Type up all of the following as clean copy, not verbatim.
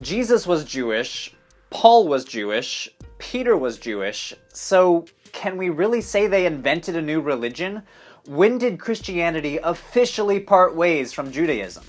Jesus was Jewish, Paul was Jewish, Peter was Jewish, so can we really say they invented a new religion? When did Christianity officially part ways from Judaism?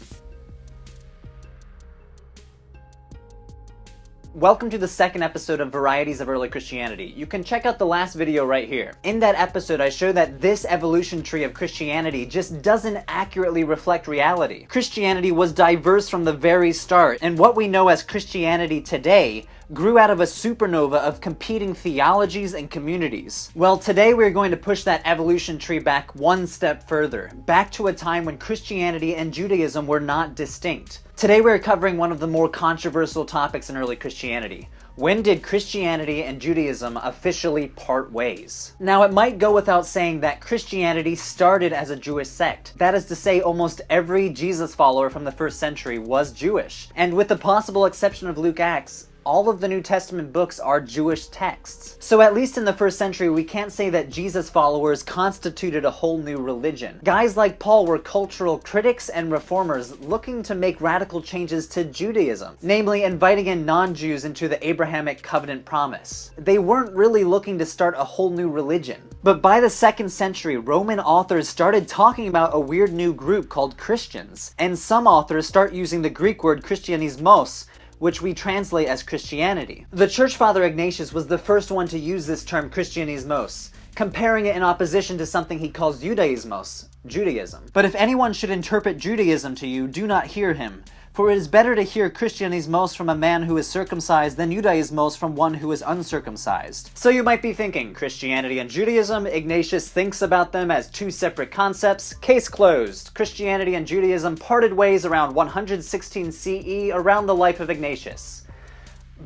Welcome to the second episode of Varieties of Early Christianity. You can check out the last video right here. In that episode, I show that this evolution tree of Christianity just doesn't accurately reflect reality. Christianity was diverse from the very start, and what we know as Christianity today grew out of a supernova of competing theologies and communities. Well, today we're going to push that evolution tree back one step further, back to a time when Christianity and Judaism were not distinct. Today we're covering one of the more controversial topics in early Christianity. When did Christianity and Judaism officially part ways? Now, it might go without saying that Christianity started as a Jewish sect. That is to say, almost every Jesus follower from the first century was Jewish. And with the possible exception of Luke Acts, all of the New Testament books are Jewish texts. So at least in the first century, we can't say that Jesus followers constituted a whole new religion. Guys like Paul were cultural critics and reformers looking to make radical changes to Judaism, namely inviting in non-Jews into the Abrahamic covenant promise. They weren't really looking to start a whole new religion. But by the 2nd century, Roman authors started talking about a weird new group called Christians, and some authors start using the Greek word Christianismos, which we translate as Christianity. The church father Ignatius was the first one to use this term Christianismos, comparing it in opposition to something he calls Judaismos, Judaism. But if anyone should interpret Judaism to you, do not hear him. For it is better to hear Christianismos from a man who is circumcised than Judaismos from one who is uncircumcised. So you might be thinking, Christianity and Judaism, Ignatius thinks about them as two separate concepts. Case closed. Christianity and Judaism parted ways around 116 CE, around the life of Ignatius.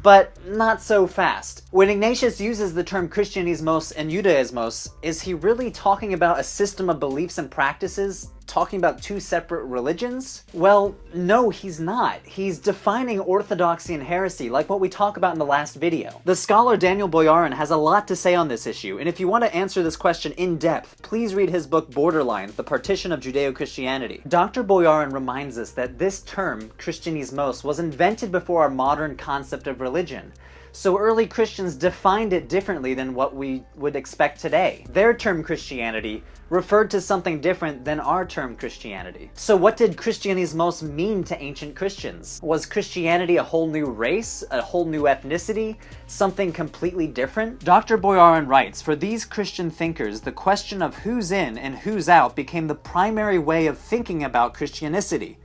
But not so fast. When Ignatius uses the term Christianismos and Judaismos, is he really talking about a system of beliefs and practices? Talking about two separate religions? Well, no, he's not. He's defining orthodoxy and heresy, like what we talk about in the last video. The scholar Daniel Boyarin has a lot to say on this issue, and if you want to answer this question in depth, please read his book Borderlines, The Partition of Judeo-Christianity. Dr. Boyarin reminds us that this term, Christianismos, was invented before our modern concept of religion. So early Christians defined it differently than what we would expect today. Their term Christianity referred to something different than our term Christianity. So what did Christianismos mean to ancient Christians? Was Christianity a whole new race, a whole new ethnicity, something completely different? Dr. Boyarin writes, for these Christian thinkers, the question of who's in and who's out became the primary way of thinking about Christianicity.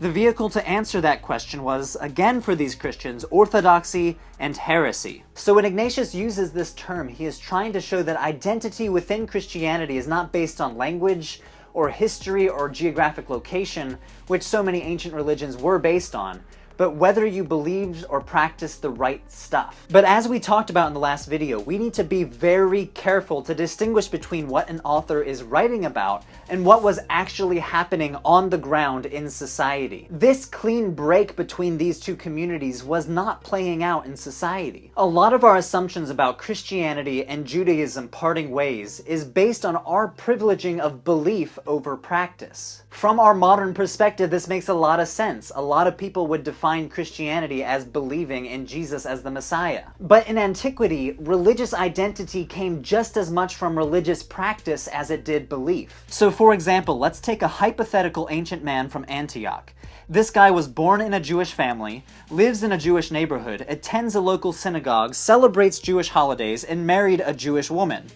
The vehicle to answer that question was, again for these Christians, orthodoxy and heresy. So when Ignatius uses this term, he is trying to show that identity within Christianity is not based on language or history or geographic location, which so many ancient religions were based on, but whether you believed or practiced the right stuff. But as we talked about in the last video, we need to be very careful to distinguish between what an author is writing about and what was actually happening on the ground in society. This clean break between these two communities was not playing out in society. A lot of our assumptions about Christianity and Judaism parting ways is based on our privileging of belief over practice. From our modern perspective, this makes a lot of sense. A lot of people would define Christianity as believing in Jesus as the Messiah. But in antiquity, religious identity came just as much from religious practice as it did belief. So for example, let's take a hypothetical ancient man from Antioch. This guy was born in a Jewish family, lives in a Jewish neighborhood, attends a local synagogue, celebrates Jewish holidays, and married a Jewish woman.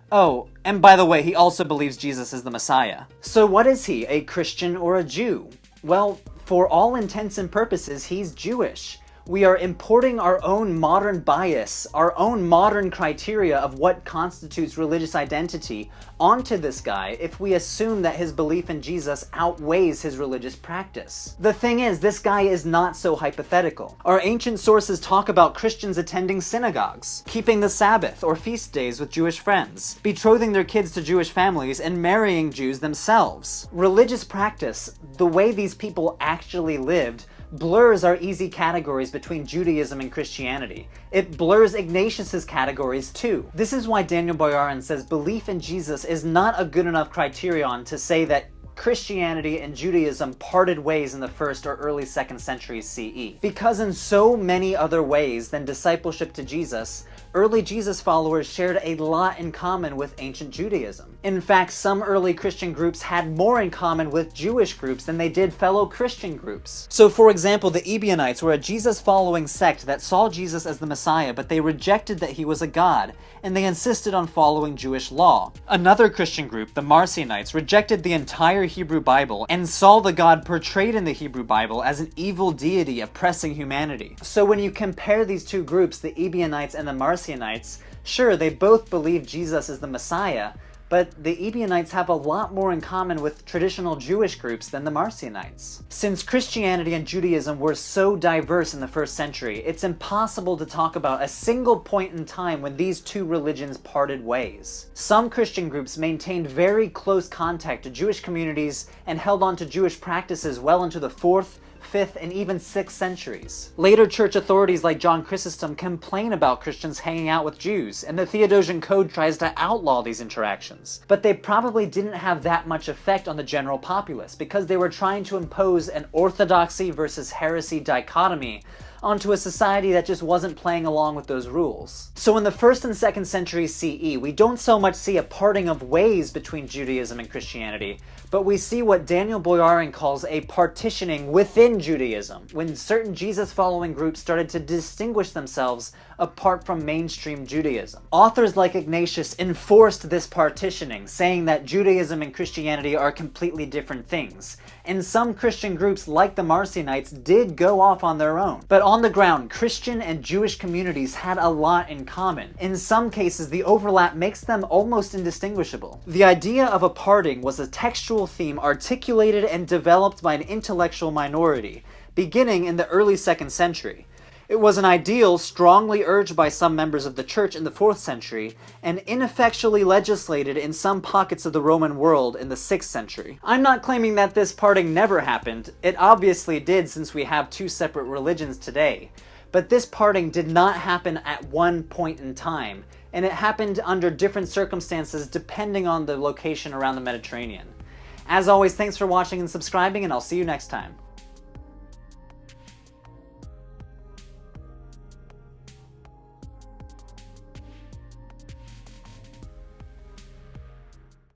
Oh, and by the way, he also believes Jesus is the Messiah. So what is he, a Christian or a Jew? Well, for all intents and purposes, he's Jewish. We are importing our own modern bias, our own modern criteria of what constitutes religious identity onto this guy if we assume that his belief in Jesus outweighs his religious practice. The thing is, this guy is not so hypothetical. Our ancient sources talk about Christians attending synagogues, keeping the Sabbath or feast days with Jewish friends, betrothing their kids to Jewish families, and marrying Jews themselves. Religious practice, the way these people actually lived, blurs our easy categories between Judaism and Christianity. It blurs Ignatius's categories too. This is why Daniel Boyarin says belief in Jesus is not a good enough criterion to say that Christianity and Judaism parted ways in the 1st or early 2nd centuries CE. Because in so many other ways than discipleship to Jesus, early Jesus followers shared a lot in common with ancient Judaism. In fact, some early Christian groups had more in common with Jewish groups than they did fellow Christian groups. So for example, the Ebionites were a Jesus-following sect that saw Jesus as the Messiah, but they rejected that he was a god, and they insisted on following Jewish law. Another Christian group, the Marcionites, rejected the entire Hebrew Bible and saw the God portrayed in the Hebrew Bible as an evil deity oppressing humanity. So when you compare these two groups, the Ebionites and the Marcionites, sure, they both believe Jesus is the Messiah, but the Ebionites have a lot more in common with traditional Jewish groups than the Marcionites. Since Christianity and Judaism were so diverse in the 1st century, it's impossible to talk about a single point in time when these two religions parted ways. Some Christian groups maintained very close contact to Jewish communities and held on to Jewish practices well into the 4th, 5th, and even 6th centuries. Later church authorities like John Chrysostom complain about Christians hanging out with Jews, and the Theodosian Code tries to outlaw these interactions. But they probably didn't have that much effect on the general populace, because they were trying to impose an orthodoxy versus heresy dichotomy onto a society that just wasn't playing along with those rules. So in the 1st and 2nd centuries CE, we don't so much see a parting of ways between Judaism and Christianity, but we see what Daniel Boyarin calls a partitioning within Judaism, when certain Jesus-following groups started to distinguish themselves apart from mainstream Judaism. Authors like Ignatius enforced this partitioning, saying that Judaism and Christianity are completely different things, and some Christian groups like the Marcionites did go off on their own. But on the ground, Christian and Jewish communities had a lot in common. In some cases, the overlap makes them almost indistinguishable. The idea of a parting was a textual theme articulated and developed by an intellectual minority, beginning in the early 2nd century. It was an ideal strongly urged by some members of the church in the 4th century, and ineffectually legislated in some pockets of the Roman world in the 6th century. I'm not claiming that this parting never happened. It obviously did, since we have two separate religions today. But this parting did not happen at one point in time, and it happened under different circumstances depending on the location around the Mediterranean. As always, thanks for watching and subscribing, and I'll see you next time.